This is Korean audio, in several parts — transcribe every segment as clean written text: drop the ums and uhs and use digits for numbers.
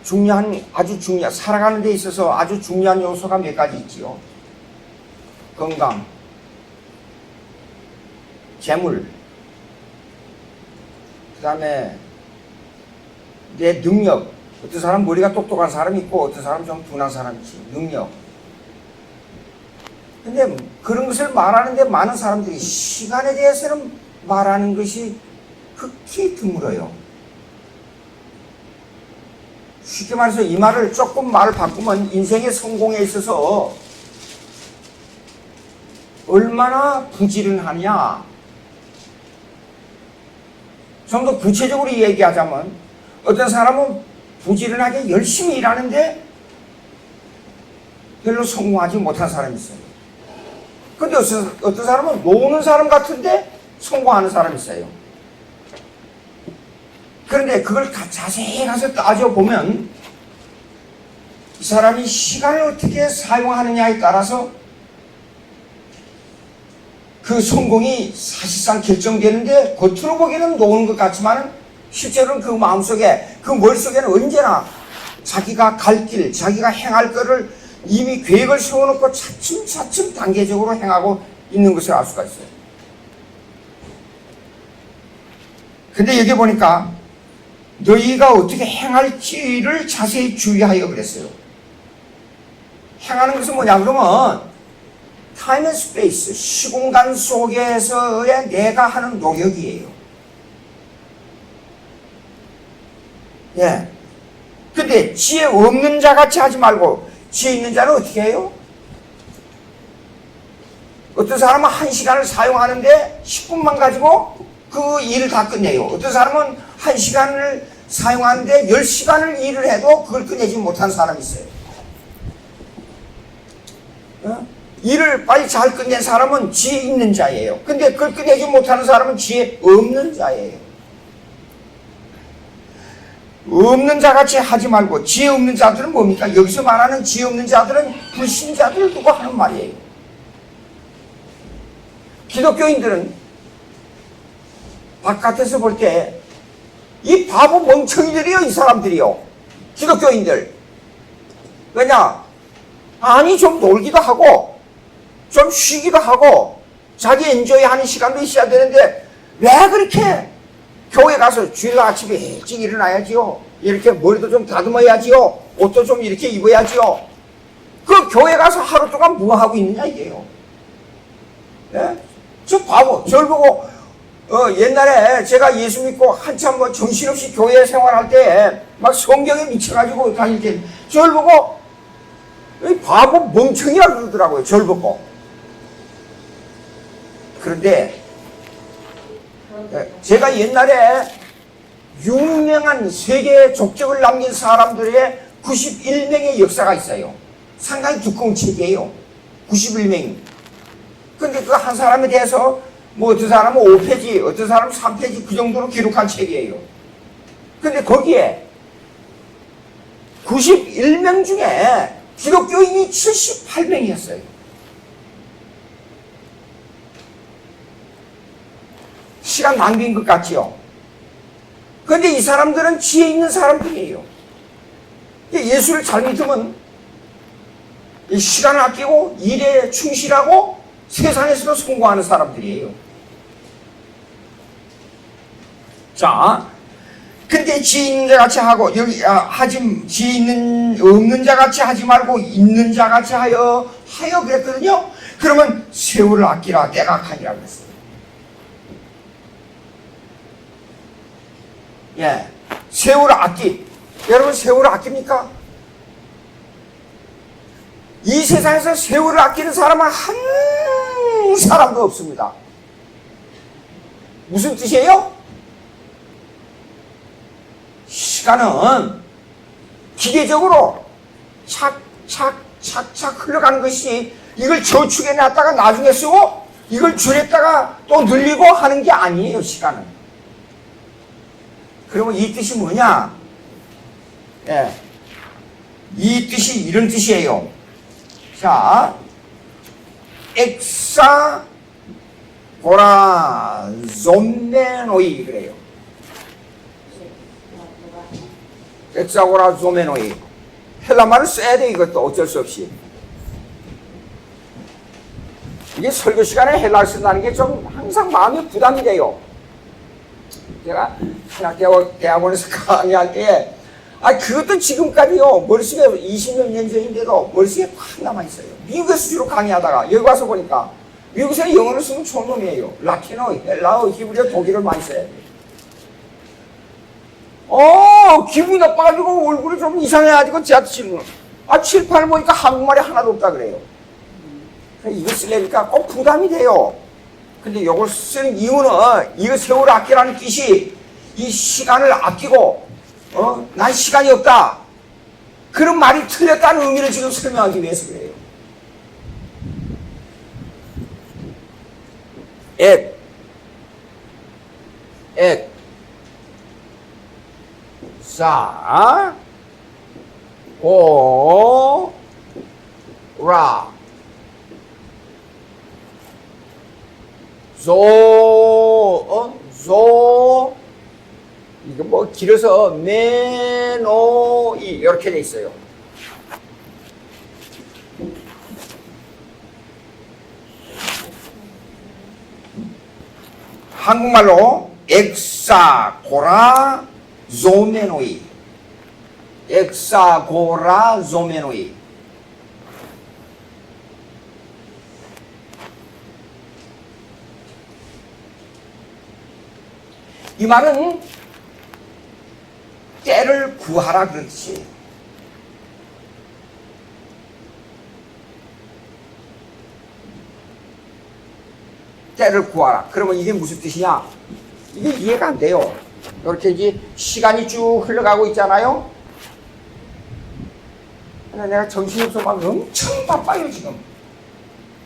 살아가는 데 있어서 아주 중요한 요소가 몇 가지 있지요. 건강, 재물, 그 다음에 내 능력. 어떤 사람 머리가 똑똑한 사람이 있고 어떤 사람 좀 둔한 사람이 있지. 능력. 근데 그런 것을 말하는데 많은 사람들이 시간에 대해서는 말하는 것이 극히 드물어요. 쉽게 말해서 이 말을 조금 말을 바꾸면 인생의 성공에 있어서 얼마나 부지런하냐. 좀 더 구체적으로 얘기하자면 어떤 사람은 부지런하게 열심히 일하는데 별로 성공하지 못한 사람이 있어요. 근데 어떤 사람은 노는 사람 같은데 성공하는 사람이 있어요. 그런데 그걸 자세히 가서 따져보면 이 사람이 시간을 어떻게 사용하느냐에 따라서 그 성공이 사실상 결정되는데 겉으로 보기에는 노는 것 같지만 실제로는 그 마음속에 그 머릿속에는 언제나 자기가 갈 길, 자기가 행할 거를 이미 계획을 세워놓고 차츰차츰 단계적으로 행하고 있는 것을 알 수가 있어요. 근데 여기 보니까 너희가 어떻게 행할지를 자세히 주의하여 그랬어요. 행하는 것은 뭐냐 그러면 타임 앤 스페이스, 시공간 속에서의 내가 하는 노력이에요. 예. 근데 지혜 없는 자 같이 하지 말고 지혜 있는 자는 어떻게 해요? 어떤 사람은 1시간을 사용하는데 10분만 가지고 그 일을 다 끝내요. 어떤 사람은 1시간을 사용하는데 10시간을 일을 해도 그걸 끝내지 못한 사람이 있어요. 일을 빨리 잘 끝낸 사람은 지혜 있는 자예요. 근데 그걸 끝내지 못하는 사람은 지혜 없는 자예요. 없는 자같이 하지 말고 지혜 없는 자들은 뭡니까? 여기서 말하는 지혜 없는 자들은 불신자들을 두고 하는 말이에요. 기독교인들은 바깥에서 볼 때 이 바보 멍청이들이요, 이 사람들이요. 기독교인들. 왜냐? 아니, 좀 놀기도 하고 좀 쉬기도 하고 자기 엔조이 하는 시간도 있어야 되는데 왜 그렇게 교회 가서 주일 아침에 일찍 일어나야지요. 이렇게 머리도 좀 다듬어야지요. 옷도 좀 이렇게 입어야지요. 그 교회 가서 하루 동안 뭐 하고 있느냐 이게요. 네? 저 바보. 저를 보고 옛날에 제가 예수 믿고 한참 뭐 정신없이 교회 생활할 때 막 성경에 미쳐가지고 다닐 때 저를 보고 바보 멍청이라 그러더라고요. 저를 보고. 그런데 제가 옛날에 유명한 세계 족적을 남긴 사람들의 91명의 역사가 있어요. 상당히 두꺼운 책이에요. 91명. 근데 그 한 사람에 대해서 뭐 어떤 사람은 5페이지, 어떤 사람은 3페이지 그 정도로 기록한 책이에요. 근데 거기에 91명 중에 기독교인이 78명이었어요. 시간 낭비인 것 같지요? 그런데 이 사람들은 지혜 있는 사람들이에요. 예수를 잘 믿으면 시간을 아끼고 일에 충실하고 세상에서도 성공하는 사람들이에요. 자, 근데 지혜 있는 자 같이 하고 여기 지혜 있는 없는 자 같이 하지 말고 있는 자 같이 하여 그랬거든요. 그러면 세월을 아끼라 때가 가니라 그랬어요. 예, 세월을 여러분 세월을 아낍니까? 이 세상에서 세월을 아끼는 사람은 한 사람도 없습니다. 무슨 뜻이에요? 시간은 기계적으로 착착착착 흘러가는 것이 이걸 저축해 놨다가 나중에 쓰고 이걸 줄였다가 또 늘리고 하는 게 아니에요. 시간은. 그러면 이 뜻이 뭐냐? 예, 이 뜻이 이런 뜻이에요. 자, 엑사 보라 좀메노이 그래요. 엑사고라 조메노이. 헬라말을 써야 돼, 이것도 어쩔 수 없이. 이게 설교 시간에 헬라를 쓴다는 게 좀 항상 마음이 부담이 돼요. 제가 대학원에서 강의할 때, 그것도 지금까지요, 머릿속에 20몇 년 전인데도 머릿속에 팍 남아있어요. 미국에서 주로 강의하다가 여기 와서 보니까 미국에서는 영어를 쓰면 촌놈이에요. 라틴어, 헬라어, 히브리어, 독일어 많이 써야 돼요. 기분이 나빠가지고 얼굴이 좀 이상해가지고 제가 7판을 보니까 한국말이 하나도 없다 그래요. 이거 쓰려니까 꼭 부담이 돼요. 근데 이걸 쓰는 이유는 이거 세월을 아끼라는 뜻이 이 시간을 아끼고 난 시간이 없다. 그런 말이 틀렸다는 의미를 지금 설명하기 위해서 그래요. 사, 오, 라, 조, 이거 뭐 길어서 메노이 이렇게 돼 있어요. 한국말로 엑사고라 조메노이, 엑사고라 조메노이. 이 말은 때를 구하라 그런 뜻이에요. 때를 구하라. 그러면 이게 무슨 뜻이냐? 이게 이해가 안 돼요. 이렇게 이제 시간이 쭉 흘러가고 있잖아요. 내가 정신이 없어 막 엄청 바빠요 지금.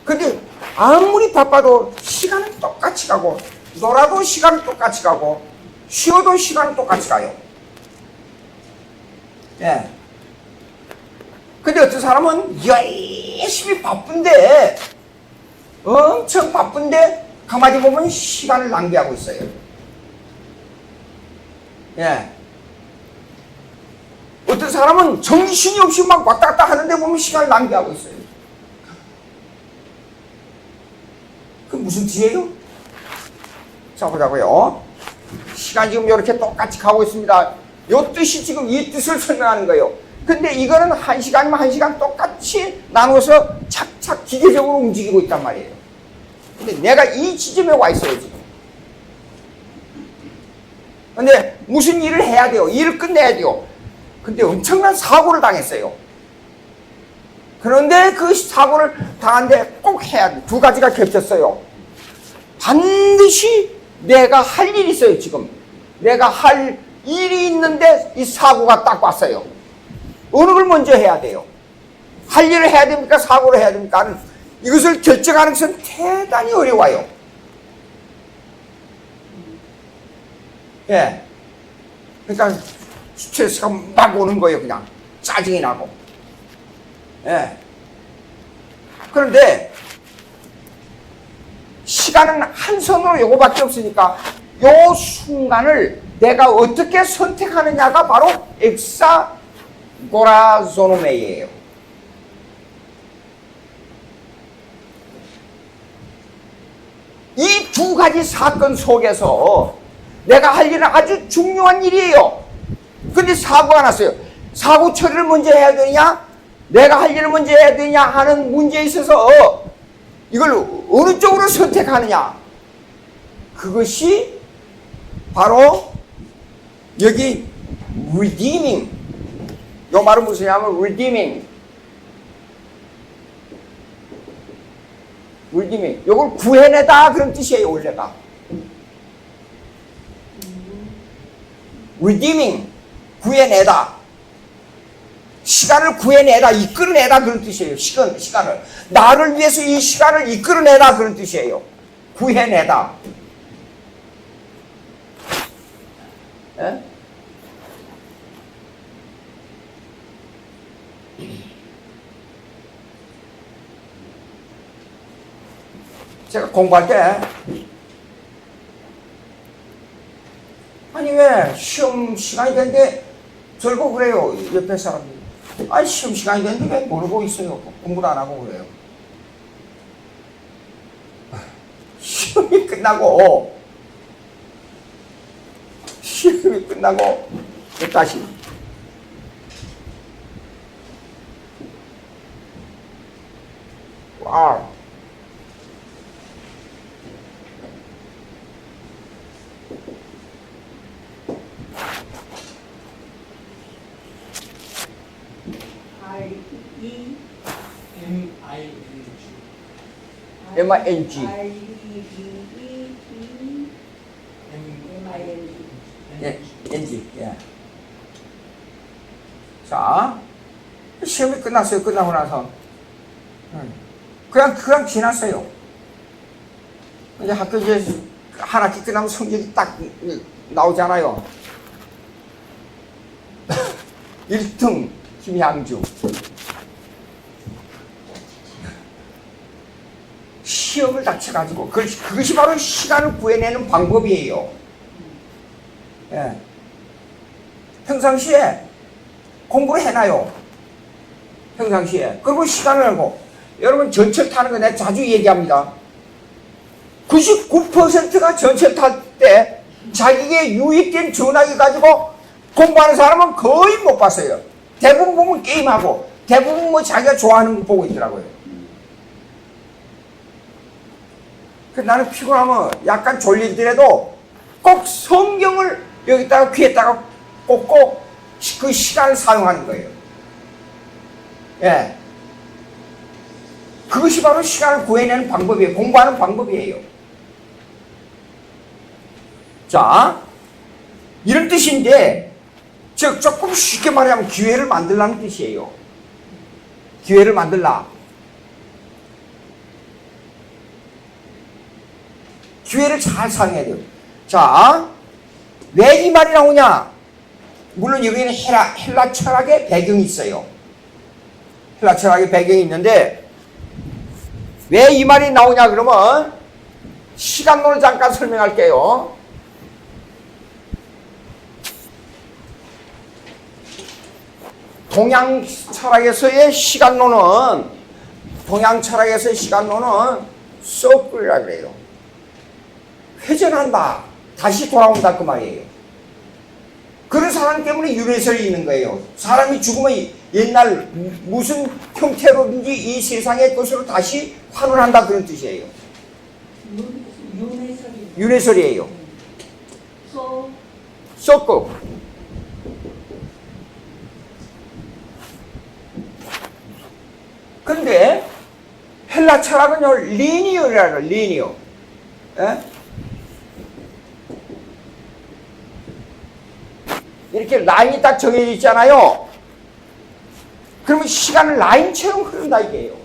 근데 아무리 바빠도 시간은 똑같이 가고, 놀아도 시간은 똑같이 가고, 쉬어도 시간은 똑같이 가요. 예. 근데 어떤 사람은 열심히 바쁜데, 엄청 바쁜데 가만히 보면 시간을 낭비하고 있어요. 예. 어떤 사람은 정신이 없이 막 왔다 갔다 하는데 보면 시간을 낭비하고 있어요. 그 무슨 뜻이에요? 자, 보자고요. 시간이 지금 이렇게 똑같이 가고 있습니다. 이 뜻이 지금 이 뜻을 설명하는 거예요. 근데 이거는 1시간이면 1시간 똑같이 나눠서 착착 기계적으로 움직이고 있단 말이에요. 근데 내가 이 지점에 와 있어요, 지금. 근데 무슨 일을 해야 돼요. 일을 끝내야 돼요. 근데 엄청난 사고를 당했어요. 그런데 그 사고를 당한데 꼭 해야 돼. 두 가지가 겹쳤어요. 반드시 내가 할 일이 있어요, 지금. 내가 할 일이 있는데 이 사고가 딱 왔어요. 어느 걸 먼저 해야 돼요? 할 일을 해야 됩니까? 사고를 해야 됩니까? 이것을 결정하는 것은 대단히 어려워요. 예. 그러니까 스트레스가 막 오는 거예요, 그냥. 짜증이 나고. 예. 그런데 시간은 한 선으로 요거밖에 없으니까 요 순간을 내가 어떻게 선택하느냐가 바로 엑사고라조노메이예요. 이 두 가지 사건 속에서 내가 할 일은 아주 중요한 일이에요. 근데 사고가 났어요. 사고 처리를 먼저 해야 되냐? 내가 할 일을 먼저 해야 되냐 하는 문제에 있어서 이걸 어느 쪽으로 선택하느냐? 그것이 바로 여기 redeeming. 이 말은 무슨냐면 redeeming. 이걸 구해내다 그런 뜻이에요, 원래가. redeeming, 구해내다. 시간을 구해내다, 이끌어내다 그런 뜻이에요. 시간을. 나를 위해서 이 시간을 이끌어내다 그런 뜻이에요. 구해내다. 예? 제가 공부할 때 아니 왜 시험 시간이 됐는데 저러고 그래요. 옆에 사람들이. 아니 시험 시간이 됐는데 왜 모르고 있어요. 공부를 안 하고 그래요. 시험이 끝나고 다시 와우. MING. 예, NG. 예. 자, 시험이 끝났어요. 끝나고 나서. 그냥 지났어요. 이제 학교 이제 한 학기 끝나면 성적이 딱 나오잖아요. 1등 김양주. 시험을 닥쳐가지고 그것이 바로 시간을 구해내는 방법이에요. 예. 평상시에 공부를 해놔요. 평상시에. 그리고 시간을 알고. 여러분 전철 타는 거 내가 자주 얘기합니다. 99%가 전철 탈 때 자기에게 유익된 전화기 가지고 공부하는 사람은 거의 못 봤어요. 대부분 보면 게임하고 대부분 뭐 자기가 좋아하는 거 보고 있더라고요. 나는 피곤하면 약간 졸리더라도 꼭 성경을 여기다가 귀에다가 꽂고 그 시간을 사용하는 거예요. 예. 그것이 바로 시간을 구해내는 방법이에요. 공부하는 방법이에요. 자, 이런 뜻인데, 즉, 조금 쉽게 말하면 기회를 만들라는 뜻이에요. 기회를 만들라. 기회를 잘 사용해야 돼요. 자, 왜 이 말이 나오냐? 물론 여기는 헬라 철학의 배경이 있어요. 헬라 철학의 배경이 있는데, 왜 이 말이 나오냐 그러면 시간론을 잠깐 설명할게요. 동양 철학에서의 시간론은 서클이라 그래요. 회전한다. 다시 돌아온다 그 말이에요. 그런 사람 때문에 윤회설이 있는 거예요. 사람이 죽으면 옛날 무슨 형태로든지 이 세상의 것으로 다시 환원한다 그런 뜻이에요. 윤회설이에요. 썩고. 근데 헬라 철학은요 리니어라고 리니어. 예? 이렇게 라인이 딱 정해져 있잖아요. 그러면 시간은 라인처럼 흐른다 이게요.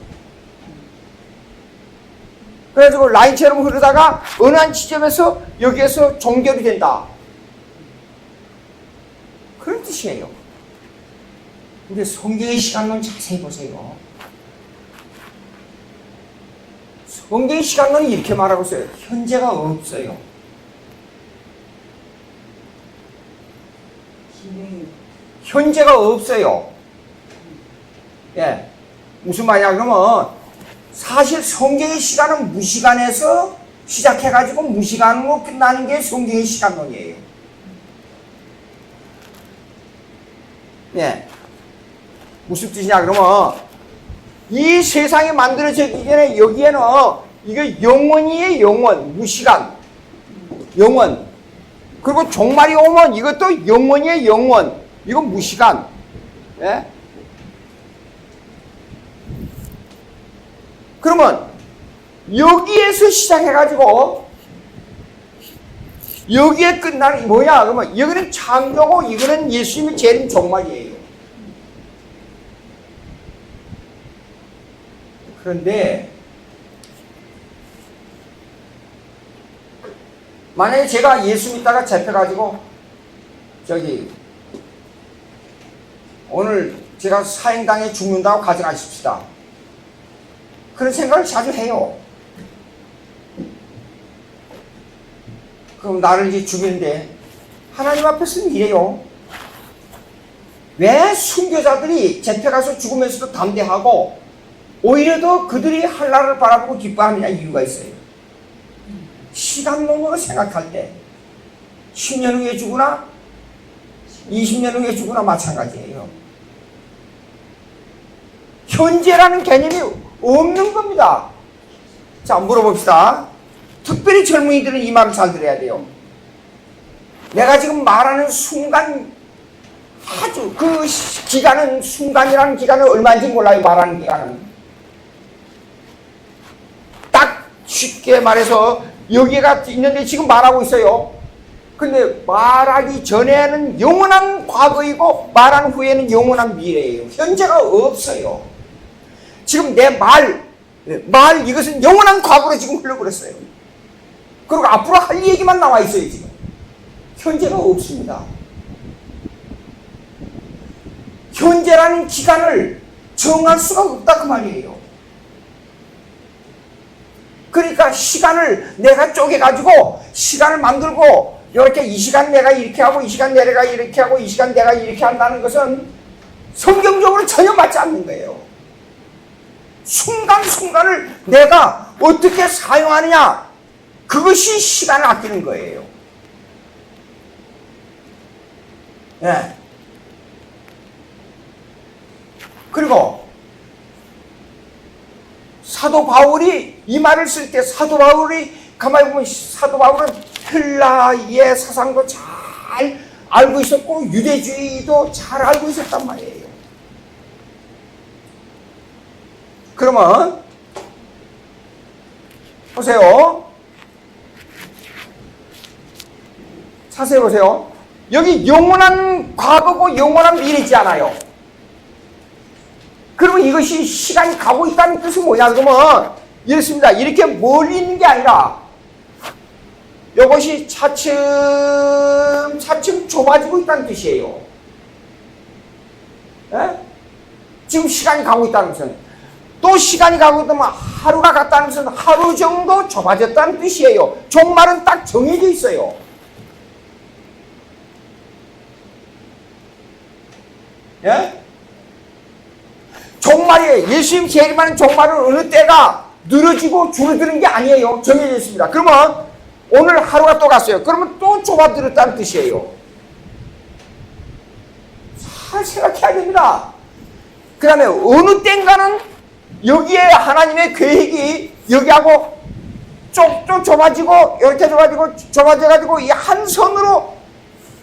그래가지고 라인처럼 흐르다가 어느 한 지점에서 여기에서 종결이 된다. 그런 뜻이에요. 근데 성경의 시간론 자세히 보세요. 성경의 시간론이 이렇게 말하고 있어요. 현재가 없어요. 현재가 없어요. 예. 무슨 말이냐 그러면 사실 성경의 시간은 무시간에서 시작해가지고 무시간으로 끝나는 게 성경의 시간론이에요. 예. 무슨 뜻이냐 그러면 이 세상이 만들어지기 전에 여기에는 이거 영원이에요. 영원. 무시간. 영원. 그리고 종말이 오면 이것도 영원이에요. 영원. 이건 무시간. 예? 그러면 여기에서 시작해가지고 여기에 끝나는 뭐야? 그러면 여기는 창조고 이거는 예수님이 재림 종말이에요. 그런데 만약에 제가 예수 믿다가 잡혀가지고 오늘 제가 사형당해 죽는다고 가정하십시다. 그런 생각을 자주 해요. 그럼 나를 이제 죽이는데 하나님 앞에서는 이래요. 왜 순교자들이 재패가서 죽으면서도 담대하고 오히려 더 그들이 한나라를 바라보고 기뻐하느냐 이유가 있어요. 시간론으로 생각할 때 10년 후에 죽으나 20년 후에 죽으나 마찬가지예요. 현재라는 개념이 없는 겁니다. 자, 물어봅시다. 특별히 젊은이들은 이 말을 잘 들어야 돼요. 내가 지금 말하는 순간, 아주 그 기간은, 순간이라는 기간은 얼마인지 몰라요. 말하는 기간은. 딱 쉽게 말해서 여기가 있는데 지금 말하고 있어요. 근데 말하기 전에는 영원한 과거이고 말한 후에는 영원한 미래예요. 현재가 없어요. 지금 내 말 이것은 영원한 과거로 지금 흘러버렸어요. 그리고 앞으로 할 얘기만 나와 있어요. 지금 현재가 없습니다. 현재라는 기간을 정할 수가 없다 그 말이에요. 그러니까 시간을 내가 쪼개가지고 시간을 만들고 이렇게 이 시간 내가 이렇게 하고 이 시간 내가 이렇게 하고 이 시간 내가 이렇게 한다는 것은 성경적으로 전혀 맞지 않는 거예요. 순간순간을 내가 어떻게 사용하느냐, 그것이 시간을 아끼는 거예요. 네. 그리고 사도 바울이 이 말을 쓸 때 사도 바울이 가만히 보면 사도 바울은 헬라의 사상도 잘 알고 있었고 유대주의도 잘 알고 있었단 말이에요. 그러면 보세요. 자세히 보세요. 여기 영원한 과거고 영원한 미래지 않아요. 그러면 이것이 시간이 가고 있다는 뜻은 뭐냐? 그러면 이렇습니다. 이렇게 멀리 있는 게 아니라 이것이 차츰 좁아지고 있다는 뜻이에요. 에? 지금 시간이 가고 있다는 것은, 또 시간이 가고 있다면 하루가 갔다는 것은 하루 정도 좁아졌다는 뜻이에요. 종말은 딱 정해져 있어요. 예? 종말이에요. 예수님 재림하는 종말은 어느 때가 늘어지고 줄어드는 게 아니에요. 정해져 있습니다. 그러면 오늘 하루가 또 갔어요. 그러면 또 좁아들었다는 뜻이에요. 잘 생각해야 됩니다. 그 다음에 어느 땐가는 여기에 하나님의 계획이 여기하고 좀 좁아지고 이렇게 좁아져가지고 이 한 선으로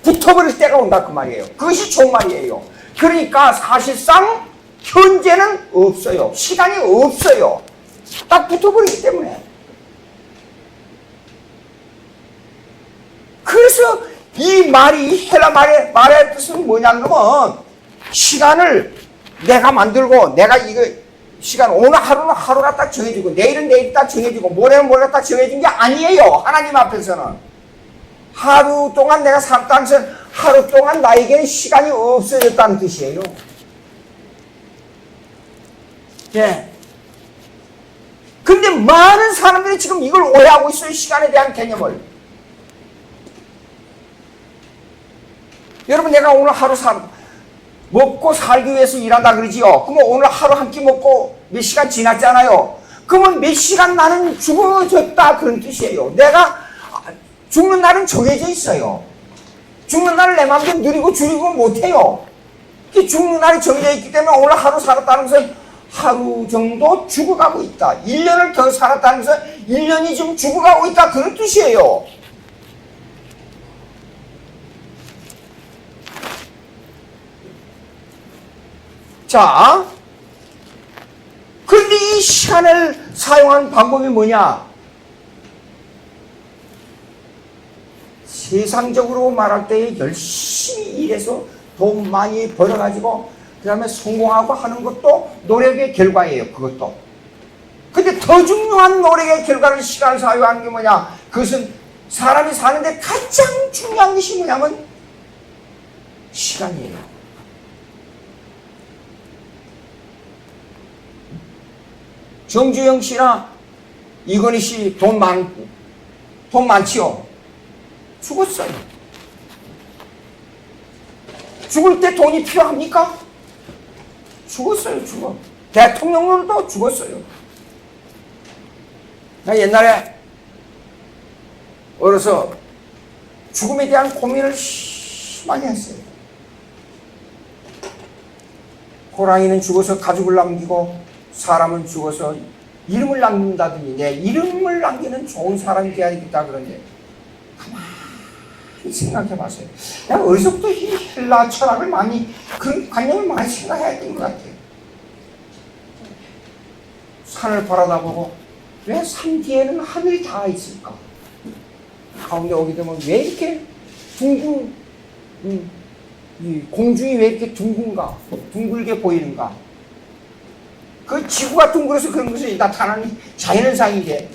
붙어버릴 때가 온다 그 말이에요. 그것이 종말이에요. 그러니까 사실상 현재는 없어요. 시간이 없어요. 딱 붙어버리기 때문에. 그래서 이 말이 헬라 말의 뜻은 뭐냐면 시간을 내가 만들고 내가 이거 시간 오늘 하루는 하루가 딱 정해지고 내일은 내일 딱 정해지고 모레는 모레가 딱 정해진 게 아니에요. 하나님 앞에서는 하루 동안 내가 살았다는 것은 하루 동안 나에게는 시간이 없어졌다는 뜻이에요. 예. 근데 많은 사람들이 지금 이걸 오해하고 있어요. 시간에 대한 개념을. 여러분, 내가 오늘 하루 먹고 살기 위해서 일한다 그러지요. 그러면 오늘 하루 한 끼 먹고 몇 시간 지났잖아요. 그러면 몇 시간 나는 죽어졌다 그런 뜻이에요. 내가 죽는 날은 정해져 있어요. 죽는 날을 내 마음대로 누리고 줄이고 못해요. 죽는 날이 정해져 있기 때문에 오늘 하루 살았다는 것은 하루 정도 죽어가고 있다. 1년을 더 살았다는 것은 1년이 지금 죽어가고 있다 그런 뜻이에요. 자, 그런데 이 시간을 사용하는 방법이 뭐냐? 세상적으로 말할 때 열심히 일해서 돈 많이 벌어가지고 그 다음에 성공하고 하는 것도 노력의 결과예요. 그것도. 근데 더 중요한 노력의 결과를 시간을 사용하는 게 뭐냐? 그것은 사람이 사는데 가장 중요한 것이 뭐냐면 시간이에요. 정주영 씨나 이건희 씨 돈 많지요? 죽었어요. 죽을 때 돈이 필요합니까? 죽었어요, 죽어. 대통령으로도 죽었어요. 나 옛날에 어려서 죽음에 대한 고민을 많이 했어요. 호랑이는 죽어서 가죽을 남기고 사람은 죽어서 이름을 남긴다더니 내 이름을 남기는 좋은 사람이 되어야겠다 그러는데 가만히 생각해 봤어요. 내가 어디서부터 이 헬라 철학을 많이 그런 관념을 많이 생각해야 했던 것 같아요. 산을 바라다보고 왜 산 뒤에는 하늘이 다 있을까? 가운데 오게 되면 왜 이렇게 둥근 이 공중이 왜 이렇게 둥근가? 둥글게 보이는가? 그 지구가 둥글어서 그런 것이 나타나는 자연현상인데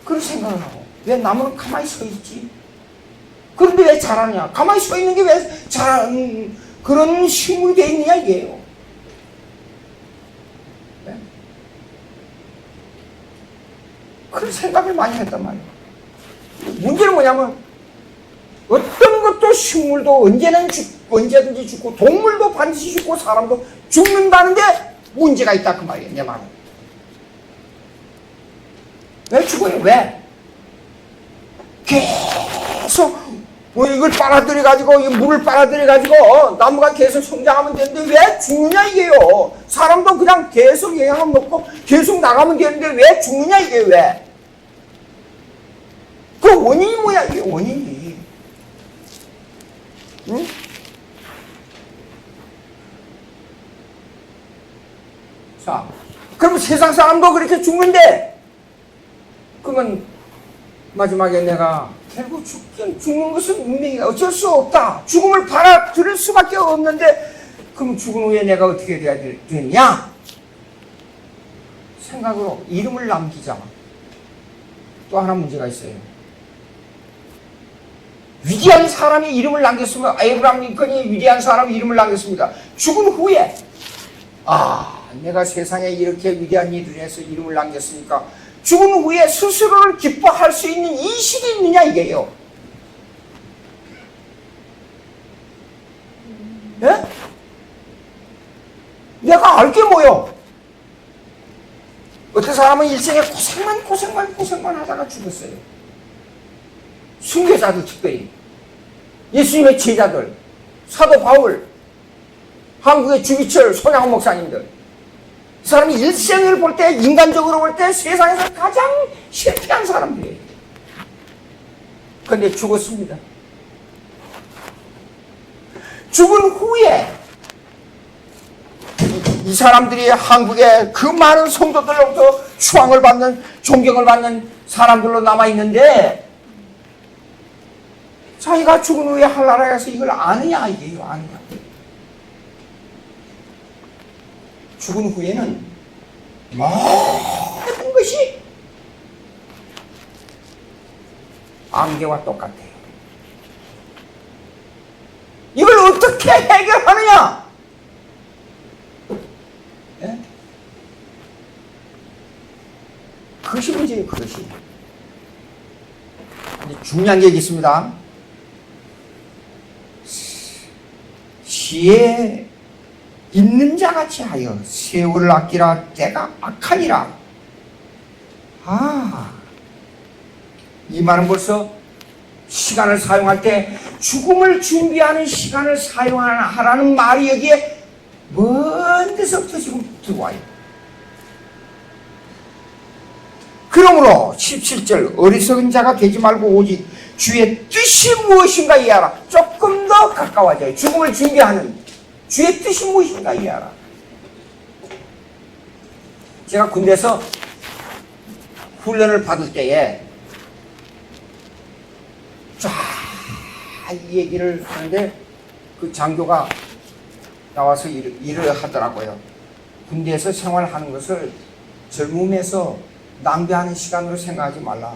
그런 생각을 하고 왜 나무는 가만히 서 있지? 그런데 왜 자라냐? 가만히 서 있는 게 왜 자라는 그런 식물이 되어 있느냐 이게요. 네? 그런 생각을 많이 했단 말이에요. 문제는 뭐냐면 어떤 것도 식물도 언제든지 죽고 동물도 반드시 죽고 사람도 죽는다는데 문제가 있다 그 말이에요. 내 말은. 왜 죽어요? 왜? 계속 이걸 빨아들여가지고 물을 빨아들여가지고 나무가 계속 성장하면 되는데 왜 죽느냐 이게요. 사람도 그냥 계속 영양을 먹고 계속 나가면 되는데 왜 죽느냐 이게 왜? 그 원인이 뭐야 이게 원인이. 응? 자, 그럼 세상 사람도 그렇게 죽는데 그러면 마지막에 내가 결국 죽는 것은 운명이야. 어쩔 수 없다. 죽음을 받아들일 수밖에 없는데 그럼 죽은 후에 내가 어떻게 돼야 되느냐? 생각으로 이름을 남기자. 또 하나 문제가 있어요. 위대한 사람이 이름을 남겼으면 에이브라함 링컨이 위대한 사람이 이름을 남겼습니다. 죽은 후에 내가 세상에 이렇게 위대한 일을 해서 이름을 남겼으니까 죽은 후에 스스로를 기뻐할 수 있는 인식이 있느냐 이게요. 예? 내가 알게 뭐요? 어떤 사람은 일생에 고생만 하다가 죽었어요. 순교자들 특별히 예수님의 제자들 사도 바울 한국의 주기철 손양원 목사님들 이 사람이 일생을 볼 때 인간적으로 볼 때 세상에서 가장 실패한 사람들이에요. 그런데 죽었습니다. 죽은 후에 이 사람들이 한국의 그 많은 성도들로부터 추앙을 받는 존경을 받는 사람들로 남아있는데 자기가 죽은 후에 하늘나라에서 이걸 아느냐 이게요. 아느냐. 죽은 후에는 모든 것이 안개와 똑같아요. 이걸 어떻게 해결하느냐? 예? 그것이 문제예요. 그것이. 중요한 얘기 있습니다. 지혜 있는 자같이 하여 세월을 아끼라. 때가 악하니라. 이 말은 벌써 시간을 사용할 때 죽음을 준비하는 시간을 사용하라는 말이 여기에 먼 데서부터 지금 들어와요. 그러므로 17절 어리석은 자가 되지 말고 오직 주의 뜻이 무엇인가 이해하라. 조금 더 가까워져요. 죽음을 준비하는 주의 뜻이 무엇인가 이해하라. 제가 군대에서 훈련을 받을 때에 쫙 이 얘기를 하는데 그 장교가 나와서 일을 하더라고요. 군대에서 생활하는 것을 젊음에서 낭비하는 시간으로 생각하지 말라.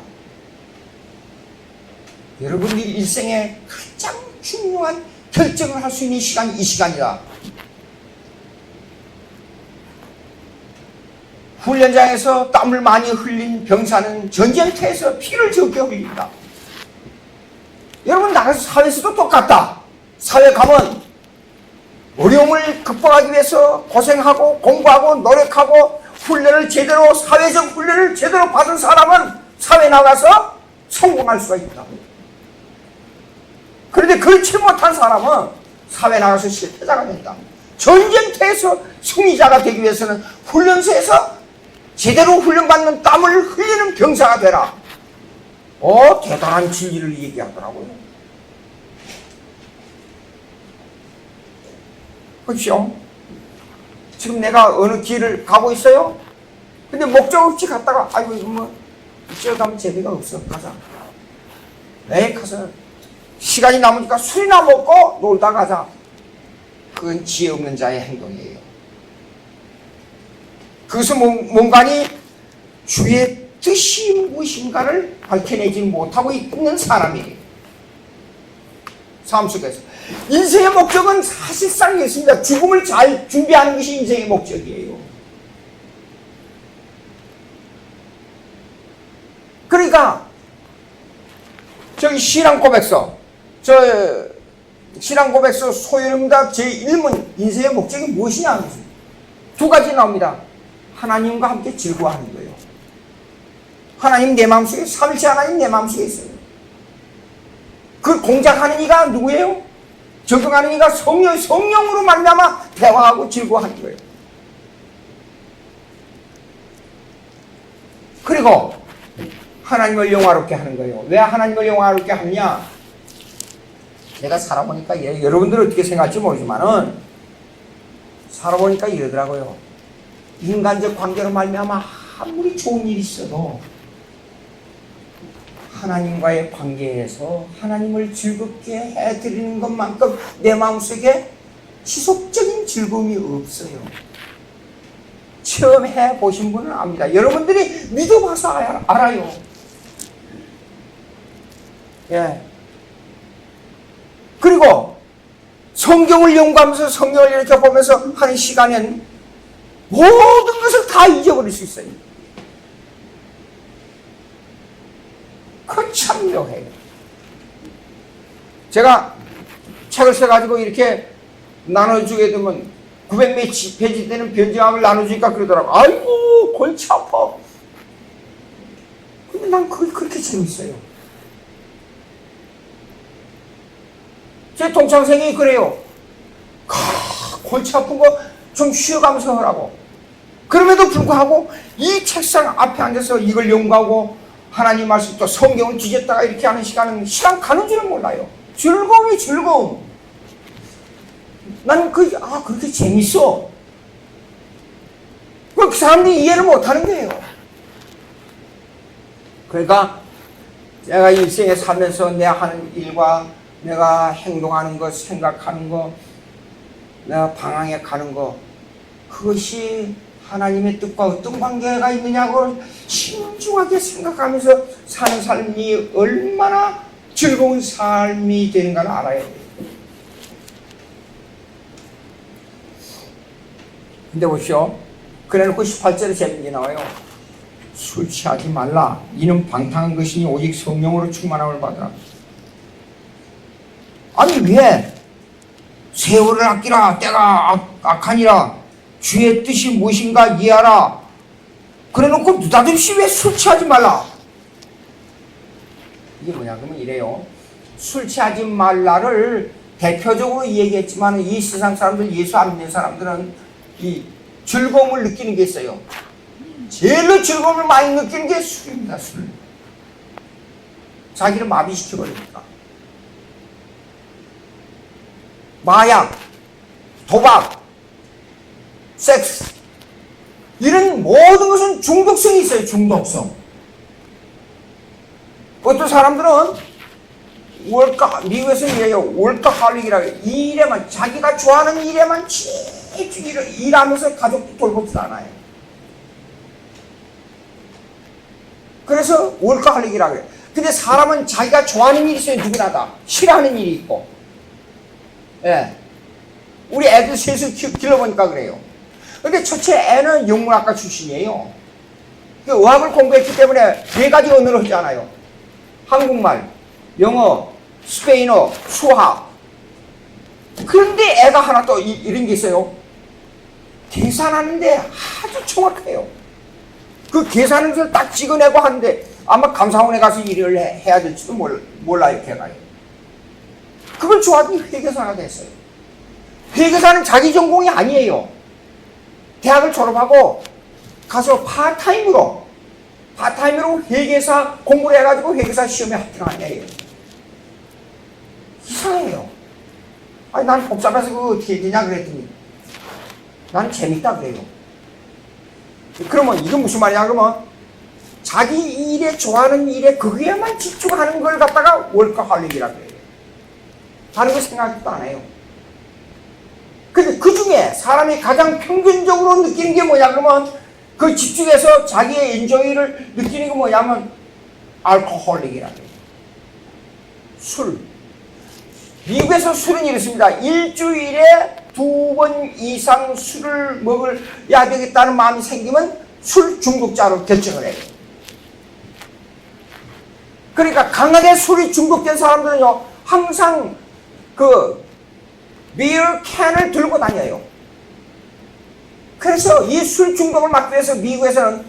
여러분들이 일생에 가장 중요한 결정을 할 수 있는 시간이 이 시간이다. 훈련장에서 땀을 많이 흘린 병사는 전쟁터에서 피를 적게 흘린다. 여러분 나가서 사회에서도 똑같다. 사회 가면 어려움을 극복하기 위해서 고생하고 공부하고 노력하고 훈련을 제대로 사회적 훈련을 제대로 받은 사람은 사회 나가서 성공할 수가 있다. 그런데 그렇지 못한 사람은 사회 나가서 실패자가 된다. 전쟁터에서 승리자가 되기 위해서는 훈련소에서 제대로 훈련받는 땀을 흘리는 병사가 되라. 대단한 진리를 얘기하더라고요. 그렇죠? 지금 내가 어느 길을 가고 있어요? 근데 목적 없이 갔다가 아이고 이거 뭐 이쪽에 가면 재미가 없어. 가자. 에이 가서 시간이 남으니까 술이나 먹고 놀다 가자. 그건 지혜 없는 자의 행동이에요. 그것은 뭔가니 주의 뜻이 무엇인가를 밝혀내지 못하고 있는 사람이에요. 삶 속에서. 인생의 목적은 사실상 있습니다. 죽음을 잘 준비하는 것이 인생의 목적이에요. 그러니까 저기 신앙고백서 신앙고백서 소요입니다. 제1문 인생의 목적이 무엇이냐 두 가지 나옵니다. 하나님과 함께 즐거워하는 거예요. 하나님 내 마음속에 삼일체 하나님 내 마음속에 있어요. 그 공작하는 이가 누구예요? 적용하는 이가 성령으로 말미암아 대화하고 즐거워하는 거예요. 그리고 하나님을 영화롭게 하는 거예요. 왜 하나님을 영화롭게 하느냐? 내가 살아보니까 여러분들은 어떻게 생각할지 모르지만은 살아보니까 이러더라고요. 인간적 관계로 말미암아 아무리 좋은 일이 있어도 하나님과의 관계에서 하나님을 즐겁게 해드리는 것만큼 내 마음속에 지속적인 즐거움이 없어요. 처음 해보신 분은 압니다. 여러분들이 믿어봐서 알아요. 예. 그리고 성경을 연구하면서 성경을 이렇게 보면서 하는 시간엔 모든 것을 다 잊어버릴 수 있어요. 그 참 묘해요. 제가 책을 써가지고 이렇게 나눠주게 되면 900페이지 되는 변증학을 나눠주니까 그러더라고. 아이고 골치 아파. 근데 난 그게 그렇게 재밌어요. 제 동창생이 그래요. 골치 아픈 거 좀 쉬어가면서 하라고. 그럼에도 불구하고 이 책상 앞에 앉아서 이걸 연구하고 하나님 말씀 또 성경을 뒤졌다가 이렇게 하는 시간 가는 줄은 몰라요. 즐거움이 즐거움. 나는 그렇게 재밌어. 그 사람들이 이해를 못하는 거예요. 그러니까 내가 일생에 살면서 내가 하는 일과 내가 행동하는 것, 생각하는 것, 내가 방황에 가는 것, 그것이 하나님의 뜻과 어떤 관계가 있느냐고 신중하게 생각하면서 사는 삶이 얼마나 즐거운 삶이 되는가를 알아야 돼요. 근데 보시오. 그래놓고 18절에 재밌게 나와요. 술 취하지 말라. 이는 방탕한 것이니 오직 성령으로 충만함을 받으라. 아니 왜? 세월을 아끼라. 때가 악하니라. 주의 뜻이 무엇인가 이해하라. 그래놓고 느닷없이 왜 술 취하지 말라. 이게 뭐냐 그러면 이래요. 술 취하지 말라를 대표적으로 얘기했지만 이 세상 사람들, 예수 안 믿는 사람들은 이 즐거움을 느끼는 게 있어요. 제일로 즐거움을 많이 느끼는 게 술입니다. 술. 자기를 마비시켜버립니다. 마약, 도박, 섹스, 이런 모든 것은 중독성이 있어요. 중독성. 어떤 사람들은 미국에서는 이래요. 월커홀릭이라고 해요. 이 일에만, 자기가 좋아하는 일에만 일하면서 가족도 돌보지도 않아요. 그래서 월커홀릭이라고 해요. 근데 사람은 자기가 좋아하는 일이 있어요. 누구나 다. 싫어하는 일이 있고. 예. 우리 애들 셋을 길러보니까 그래요. 근데 첫째 애는 영문학과 출신이에요. 그 의학을 공부했기 때문에 4가지 언어를 하잖아요. 한국말, 영어, 스페인어, 수학. 그런데 애가 하나 또 이런 게 있어요. 계산하는데 아주 정확해요. 그 계산을 딱 찍어내고 하는데 아마 감사원에 가서 일을 해야 될지도 몰라요, 걔가요. 그걸 좋아하더니 회계사가 됐어요. 회계사는 자기 전공이 아니에요. 대학을 졸업하고 가서 파타임으로 회계사 공부를 해가지고 회계사 시험에 합격한 애예요. 이상해요. 아니, 난 복잡해서 그거 어떻게 되냐 그랬더니 난 재밌다 그래요. 그러면 이건 무슨 말이냐 그러면 자기 일에 좋아하는 일에 거기에만 집중하는 걸 갖다가 월커홀릭이라고 해요. 다른 거 생각도 안 해요. 근데 그 중에 사람이 가장 평균적으로 느끼는 게 뭐냐 그러면 그 집중해서 자기의 엔조이를 느끼는 게 뭐냐면 알코홀릭이라고 해요. 술. 미국에서 술은 이렇습니다. 일주일에 2번 이상 술을 먹어야 되겠다는 마음이 생기면 술 중독자로 결정을 해요. 그러니까 강하게 술이 중독된 사람들은요, 항상 그 비어 캔을 들고 다녀요. 그래서 이 술 중독을 막기 위해서 미국에서는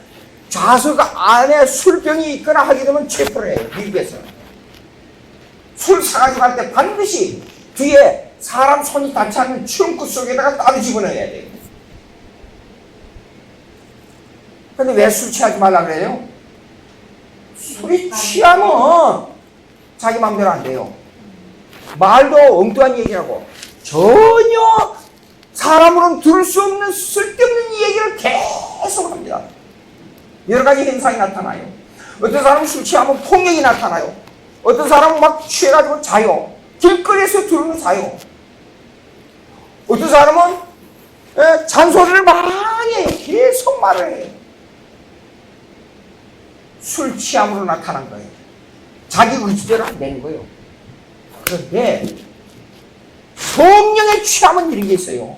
좌석 안에 술병이 있거나 하게 되면 체포를 해요. 미국에서는. 술 사가지고 갈 때 반드시 뒤에 사람 손이 닿지 않는 트렁크 속에다가 따로 집어넣어야 돼요. 근데 왜 술 취하지 말라 그래요? 술이 취하면 자기 마음대로 안 돼요. 말도 엉뚱한 얘기라고. 전혀 사람으로는 들을 수 없는 쓸데없는 얘기를 계속 합니다. 여러 가지 현상이 나타나요. 어떤 사람은 술 취하면 폭력이 나타나요. 어떤 사람은 막 취해가지고 자요. 길거리에서 들으면 자요. 어떤 사람은 잔소리를 많이 해요. 계속 말을 해요. 술 취함으로 나타난 거예요. 자기 의지대로 안 되는 거예요. 그런데 성령의 취함은 이런 게 있어요.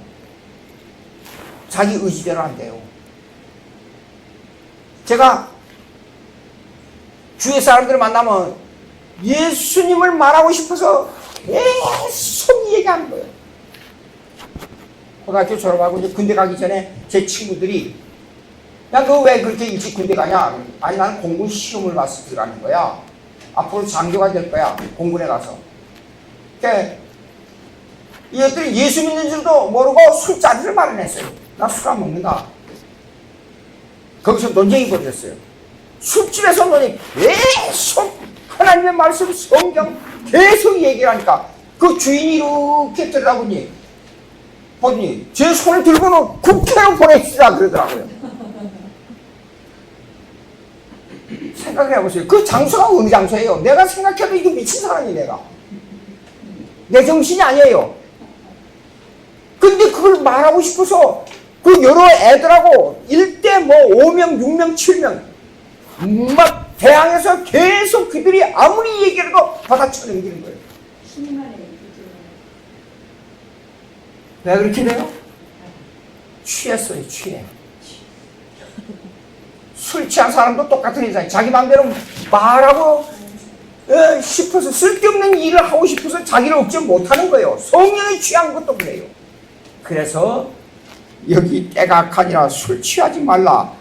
자기 의지대로 안 돼요. 제가 주위 사람들을 만나면 예수님을 말하고 싶어서 계속 얘기하는 거예요. 고등학교 졸업하고 이제 군대 가기 전에 제 친구들이 야, 너 왜 그렇게 일찍 군대 가냐? 아니, 나는 공군 시험을 봐서 들어가는 거야. 앞으로 장교가 될 거야. 공군에 가서. 그러니까 이것들이 예수 믿는 줄도 모르고 술자리를 마련했어요. 나 술 안 먹는다. 거기서 논쟁이 벌어졌어요. 술집에서 논쟁이 계속 하나님의 말씀, 성경 계속 얘기를 하니까 그 주인이 이렇게 들여다보니 제 손을 들고는 국회로 보내시라 그러더라고요. 생각을 해보세요. 그 장소가 어느 장소예요? 내가 생각해도 이게 미친 사람이 내가. 내 정신이 아니에요. 근데 그걸 말하고 싶어서 그 여러 애들하고 1대 뭐 5명, 6명, 7명 막 대항해서 계속 그들이 아무리 얘기해도 받아쳐 넘기는 거예요. 왜 그렇게 돼요? 취했어요, 취해. 술 취한 사람도 똑같은 인상이에요. 자기 마음대로 말하고 싶어서 쓸데없는 일을 하고 싶어서 자기를 억제 못하는 거예요. 성령이 취한 것도 그래요. 그래서 여기 때가 악하니라 술 취하지 말라.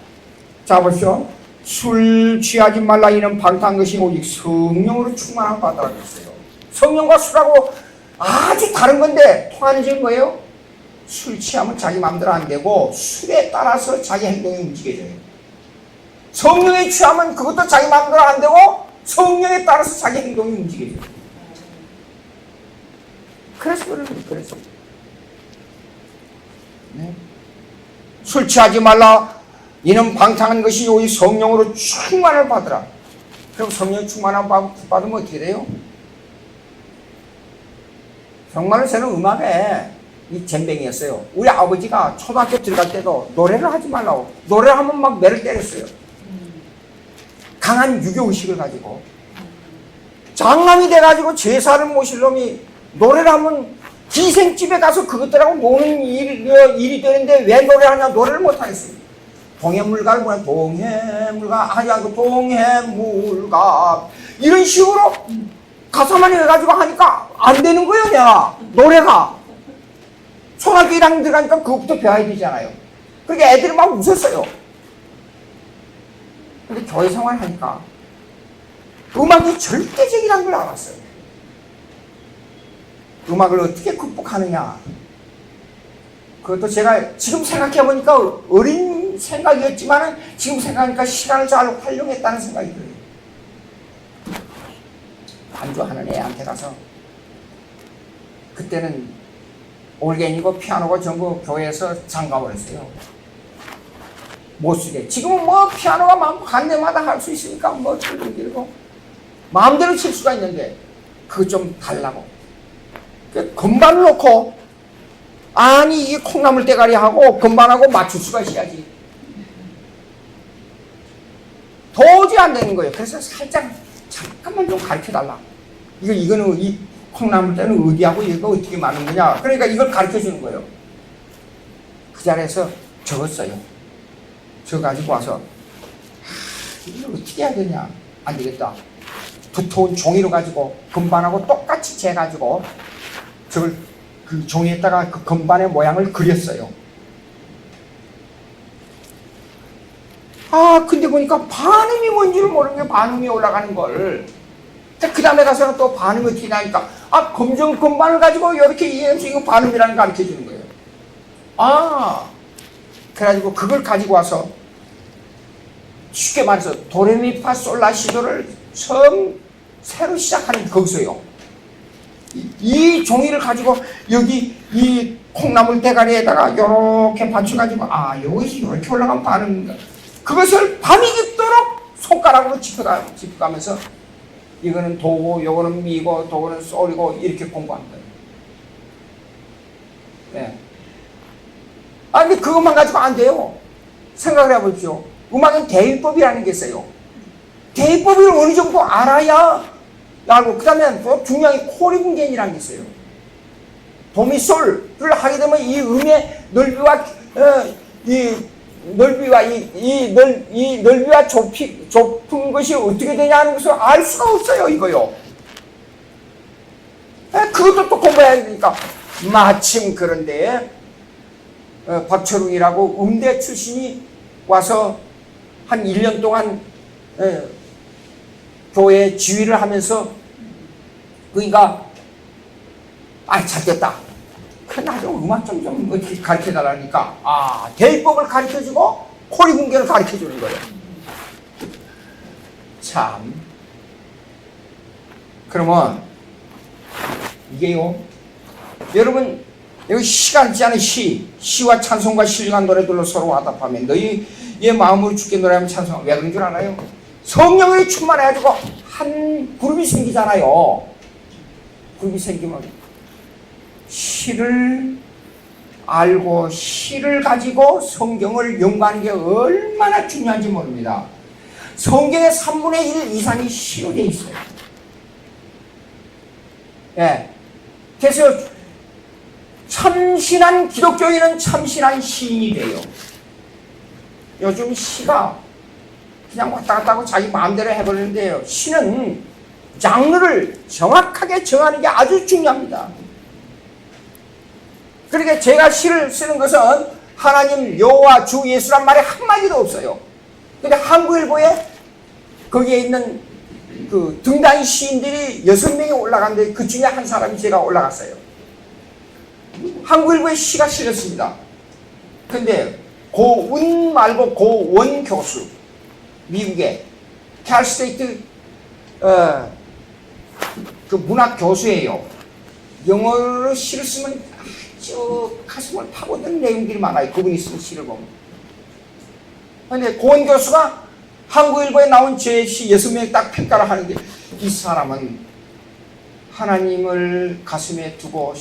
자 보시오. 술 취하지 말라 이는 방탕한 것이 오직 성령으로 충만한 바다라 그랬어요. 성령과 술하고 아주 다른 건데 통하는 점은 뭐예요? 술 취하면 자기 마음대로 안 되고 술에 따라서 자기 행동이 움직여져요. 성령에 취하면 그것도 자기 마음대로 안 되고 성령에 따라서 자기 행동이 움직여져요. 그래서 그래서 네. 술 취하지 말라. 이는 방탕한 것이 오직 성령으로 충만을 받으라. 그럼 성령 충만을 받으면 어떻게 돼요? 정말로 저는 음악에 이 젬병이었어요. 우리 아버지가 초등학교 들어갈 때도 노래를 하지 말라고. 노래를 하면 막 매를 때렸어요. 강한 유교의식을 가지고. 장남이 돼가지고 제사를 모실 놈이 노래를 하면 기생집에 가서 그것들하고 노는 일이 되는데 왜 노래를 하냐? 노래를 못하겠어요. 동해물가를 보내 동해물가 하냐고 동해물가 이런 식으로 가사만 해가지고 하니까 안 되는 거예요, 내가. 노래가. 초등학교 1학년 들어가니까 그것부터 배워야 되잖아요. 그러니까 애들이 막 웃었어요. 근데 교회 생활 하니까 음악이 절대적이라는 걸 알았어요. 음악을 어떻게 극복하느냐. 그것도 제가 지금 생각해보니까 어린 생각이었지만 지금 생각하니까 시간을 잘 활용했다는 생각이 들어요. 반주하는 애한테 가서 그때는 올게니고 피아노가 전부 교회에서 잠가버렸어요. 못 쓰게. 지금은 뭐 피아노가 많고 간 데마다 할 수 있으니까 뭐 들고 마음대로 칠 수가 있는데 그거 좀 달라고. 건반을 놓고 아니 이게 콩나물 대가리하고 건반하고 맞출 수가 있어야지. 도저히 안 되는 거예요. 그래서 살짝 잠깐만 좀 가르쳐달라. 이거는 이 콩나물 때는 어디하고 이거 어떻게 맞는 거냐. 그러니까 이걸 가르쳐 주는 거예요. 그 자리에서 적었어요. 적어가지고 와서 이걸 어떻게 해야 되냐. 안 되겠다. 두터운 종이로 가지고 건반하고 똑같이 재가지고 저걸 그 종이에다가 그 건반의 모양을 그렸어요. 근데 보니까 반음이 뭔지를 모르는 게 반음이 올라가는 걸. 그 다음에 가서는 또 반음이 어떻게 나니까 검정 건반을 가지고 이렇게 이해해서 이거 반음이라는 거 가르쳐 주는 거예요. 그래가지고 그걸 가지고 와서 쉽게 말해서 도레미파솔라시도를 처음 새로 시작하는 거기서요. 이 종이를 가지고 여기 이 콩나물 대가리에다가 이렇게 받쳐가지고 이것이 이렇게 올라가면 반음인가. 그것을 밤이 깊도록 손가락으로 짚어가면서 이거는 도고, 요거는 미고, 도고는 솔이고 이렇게 공부하는 거예요. 네. 근데 그것만 가지고 안 돼요. 생각을 해보십시오. 음악은 대위법이라는 게 있어요. 대위법을 어느 정도 알아야 알고, 그 다음에 또 중요한 게 코리분견이라는 게 있어요. 도미솔을 하게 되면 이 음의 넓이와 이 넓이와 좁은 것이 어떻게 되냐는 것을 알 수가 없어요, 이거요. 그것도 또 공부해야 되니까. 마침 그런데, 박철웅이라고 음대 출신이 와서 한 1년 동안, 교회 지휘를 하면서, 그러니까, 잘 됐다. 나도 음악 좀 어떻게 가르쳐 달라니까 대위법을 가르쳐 주고 코리분견을 가르쳐 주는 거예요. 참. 그러면 이게요. 여러분 여기 시가 있지 않은 시와 찬송과 신령한 노래들로 서로 화답하며 너희의 마음으로 주께 노래하면 찬송. 왜 그런 줄 알아요? 성령이 충만해가지고 한 그룹이 생기잖아요. 그룹이 생기면 시를 알고 시를 가지고 성경을 연구하는 게 얼마나 중요한지 모릅니다. 성경의 3분의 1 이상이 시로 되어 있어요. 그래서 참신한 기독교인은 참신한 시인이 돼요. 요즘 시가 그냥 왔다 갔다 하고 자기 마음대로 해버리는데요. 시는 장르를 정확하게 정하는 게 아주 중요합니다. 그러니까 제가 시를 쓰는 것은 하나님, 여호와, 주 예수란 말이 한마디도 없어요. 근데 한국일보에 거기에 있는 그 등단 시인들이 6명이 올라갔는데 그 중에 한 사람이 제가 올라갔어요. 한국일보에 시가 실렸습니다. 근데 고은 말고 고원 교수, 미국의 캘스테이트 그 문학 교수예요. 영어로 시를 쓰면 아주 가슴을 파고드는 내용들이 많아요. 그분이 쓴 시를 보면. 그런데 고은 교수가 한국일보에 나온 제 시 6명이 딱 평가를 하는데 이 사람은 하나님을 가슴에 두고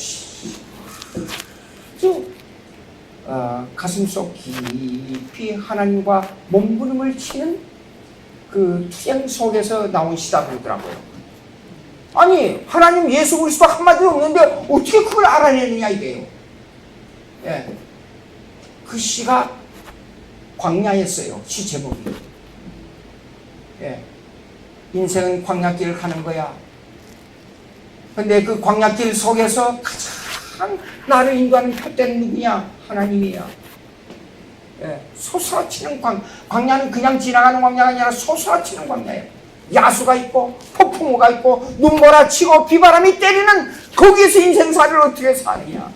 가슴속 깊이 하나님과 몸부림을 치는 그 투쟁 속에서 나온 시다 그러더라고요. 아니 하나님 예수 그리스도 한마디도 없는데 어떻게 그걸 알아내느냐 이게요. 그 시가 광야였어요. 시 제목이. 인생은 광야길을 가는 거야. 근데 그 광야길 속에서 가장 나를 인도하는 표대는 누구냐? 하나님이야. 예, 솟아치는 광야는 그냥 지나가는 광야가 아니라 솟아치는 광야예요. 야수가 있고 폭풍우가 있고 눈보라치고 비바람이 때리는 거기에서 인생살이를 어떻게 사느냐.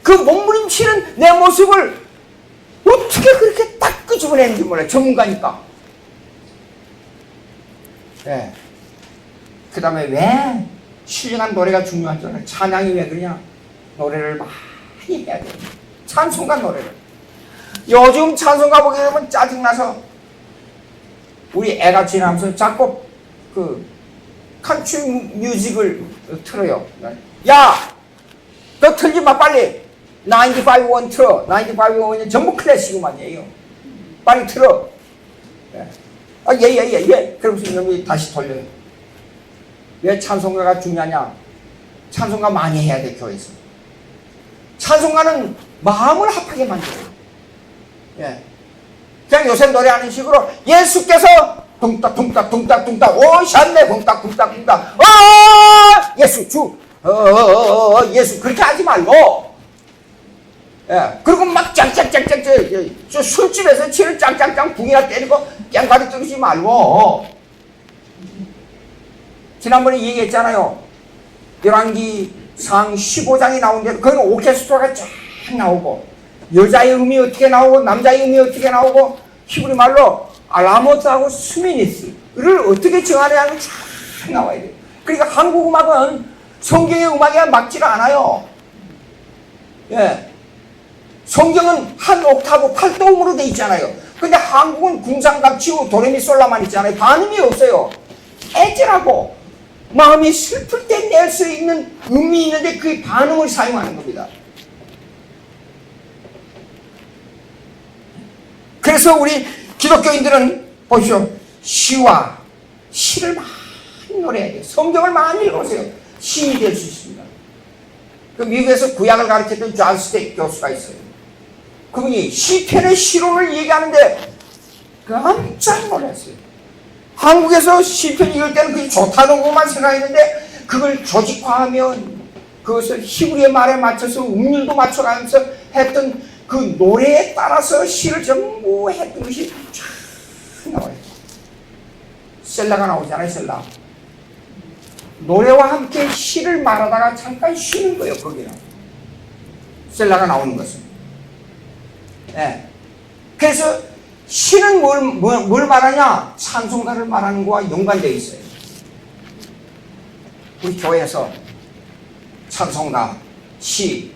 그 몸부림치는 내 모습을 어떻게 그렇게 딱 끄집어내는지 몰라요. 전문가니까. 네. 그 다음에 왜 신령한 노래가 중요한 줄 알아요? 찬양이 왜 그러냐? 노래를 많이 해야 돼요. 찬송가 노래를. 요즘 찬송가 보게 되면 짜증나서 우리 애가 지나면서 자꾸 그 칸츄리 뮤직을 틀어요. 야! 너 틀지 마 빨리! 95원 틀어. 95원은 전부 클래식 음악이에요. 빨리 틀어. 예. 아, 예. 그러면서 이놈이 다시 돌려요. 왜 찬송가가 중요하냐? 찬송가 많이 해야 돼, 교회에서. 찬송가는 마음을 합하게 만들어요. 예. 그냥 요새 노래하는 식으로 예수께서 둥딱둥딱 오셨네 둥딱둥딱 예수 주 예수 그렇게 하지 말고 예. 그리고 막 짱짱짱짱 술집에서 치는 짱짱짱 붕이나 때리고 깽가리 떨지 말고 지난번에 얘기했잖아요. 열왕기상 15장이 나온 데로 거기는 오케스트라가 쫙 나오고 여자의 음이 어떻게 나오고 남자의 음이 어떻게 나오고 히브리 말로 알라모트하고 수미니스를 어떻게 정하느냐 하는 쫙 나와야 돼요. 그러니까 한국 음악은 성경의 음악이 막지를 않아요. 예. 성경은 한 옥타브 8도음으로 돼 있잖아요. 근데 한국은 궁상각치고 도레미솔라만 있잖아요. 반음이 없어요. 애절하고 마음이 슬플 때 낼 수 있는 음이 있는데 그 반음을 사용하는 겁니다. 그래서 우리 기독교인들은 보십시오. 시를 많이 노래해야 돼요. 성경을 많이 읽으세요. 시인이 될 수 있습니다. 그 미국에서 구약을 가르쳤던 존 스테이트 교수가 있어요. 그분이 시편의 시론을 얘기하는데 깜짝 놀랐어요. 한국에서 시편 읽을 때는 그게 좋다는 것만 생각했는데 그걸 조직화하면 그것을 히브리의 말에 맞춰서 음률도 맞춰가면서 했던 그 노래에 따라서 시를 전부 했던 것이 쫙 나와요. 셀라가 나오잖아요. 셀라. 노래와 함께 시를 말하다가 잠깐 쉬는 거예요. 거기는. 셀라가 나오는 것은. 네. 그래서 시는 뭘 말하냐? 찬송가를 말하는 거와 연관되어 있어요. 우리 교회에서 찬송가, 시,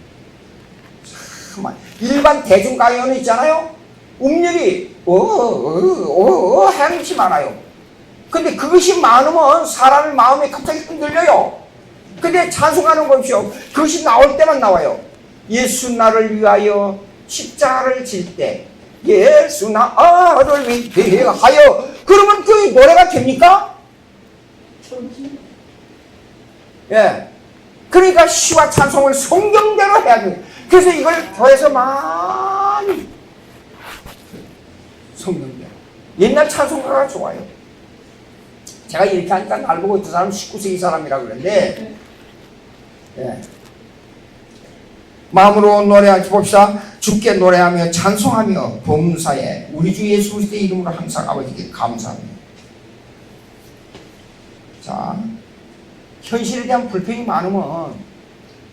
정말 일반 대중가요는 있잖아요. 음률이 하는 것이 많아요. 근데 그것이 많으면 사람의 마음이 갑자기 흔들려요. 근데 찬송가는 보십시오. 그것이 나올 때만 나와요. 예수 나를 위하여 십자가를 질 때 예수 나를 위하여 그러면 그 노래가 됩니까? 예. 그러니까 시와 찬송을 성경대로 해야 돼요. 그래서 이걸 교회에서 많이 성경대로. 옛날 찬송가가 좋아요. 제가 이렇게 하니까 날 보고 그 사람 19세기 사람이라고 그러는데 예. 마음으로 노래하지 봅시다. 주께 노래하며 찬송하며 범사에 우리 주 예수 그리스도의 이름으로 항상 아버지께 감사합니다. 자, 현실에 대한 불평이 많으면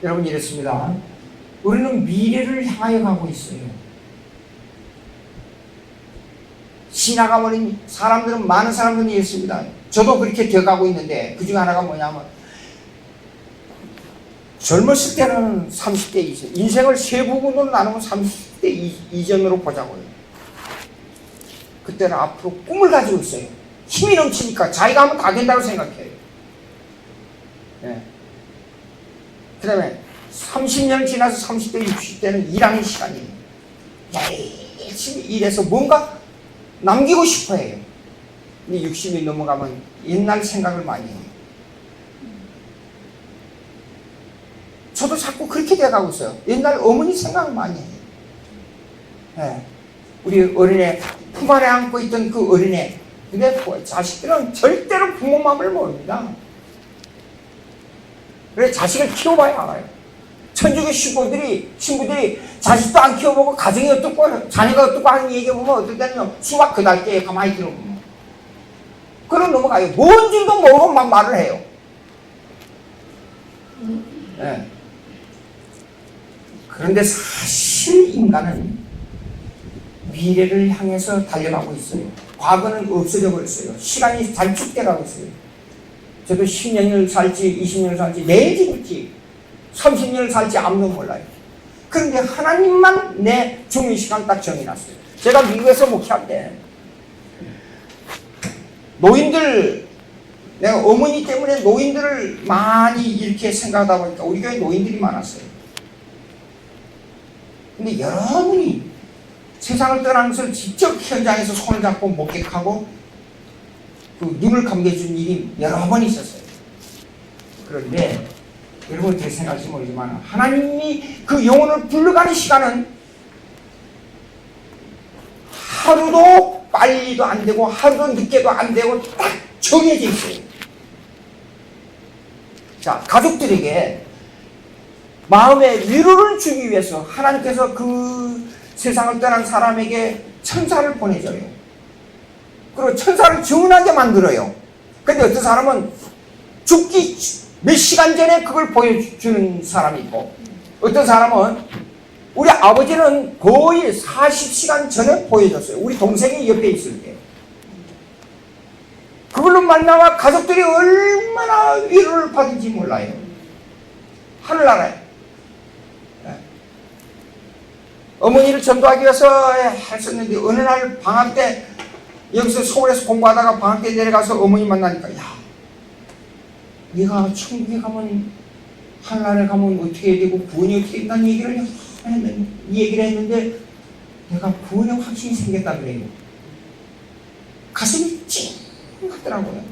여러분 이랬습니다. 우리는 미래를 향하여 가고 있어요. 지나가버린 사람들은 많은 사람들이 있습니다. 저도 그렇게 되어가고 있는데 그 중 하나가 뭐냐면 젊었을 때는 30대 이전, 인생을 세 부분으로 나누면 30대 이전으로 보자고요. 그때는 앞으로 꿈을 가지고 있어요. 힘이 넘치니까 자기가 하면 다 된다고 생각해요. 네. 그 다음에 30년 지나서 30대, 60대는 일하는 시간이에요. 열심히 일해서 뭔가 남기고 싶어 해요. 근데 60이 넘어가면 옛날 생각을 많이 해요. 저도 자꾸 그렇게 돼가고 있어요. 옛날 어머니 생각을 많이 해요. 네. 우리 어린애 품 안에 안고 있던 그 어린애 근데 자식들은 절대로 부모 마음을 모릅니다. 그래서 자식을 키워봐야 알아요. 천주교 신부들이 자식도 안 키워보고 가정이 어떻고 자녀가 어떻고 하는 얘기해보면 어떨 때는요 수박 그달게 가만히 들어보면 그럼 넘어가요. 뭔 줄도 모르고 막 말을 해요. 네. 그런데 사실 인간은 미래를 향해서 달려가고 있어요. 과거는 없어져 버렸어요. 시간이 단축돼가고 있어요. 저도 10년을 살지 20년을 살지 내일 죽을지 30년을 살지 아무도 몰라요. 그런데 하나님만 내 죽는 시간 딱 정해놨어요. 제가 미국에서 목회할 때 노인들, 내가 어머니 때문에 노인들을 많이 이렇게 생각하다 보니까 우리 교회 노인들이 많았어요. 근데 여러분이 세상을 떠나는 것을 직접 현장에서 손을 잡고 목격하고 그 눈을 감겨준 일이 여러 번 있었어요. 그런데 여러분 어떻게 생각할지 모르지만 하나님이 그 영혼을 불러가는 시간은 하루도 빨리도 안 되고 하루도 늦게도 안 되고 딱 정해져 있어요. 자, 가족들에게 마음의 위로를 주기 위해서 하나님께서 그 세상을 떠난 사람에게 천사를 보내줘요. 그리고 천사를 증언하게 만들어요. 근데 어떤 사람은 죽기 몇 시간 전에 그걸 보여주는 사람이 있고 어떤 사람은 우리 아버지는 거의 40시간 전에 보여줬어요. 우리 동생이 옆에 있을 때. 그걸로 만나와 가족들이 얼마나 위로를 받은지 몰라요. 하늘나라에. 어머니를 전도하기 위해서 했었는데 어느 날 방학 때 여기서 서울에서 공부하다가 방학 때 내려가서 어머니 만나니까 야, 네가 천국에 가면 하늘나라에 가면 어떻게 해야 되고 구원이 어떻게 된다는 얘기를 했는데 내가 구원의 확신이 생겼다 그래요. 가슴이 찡하더라고요.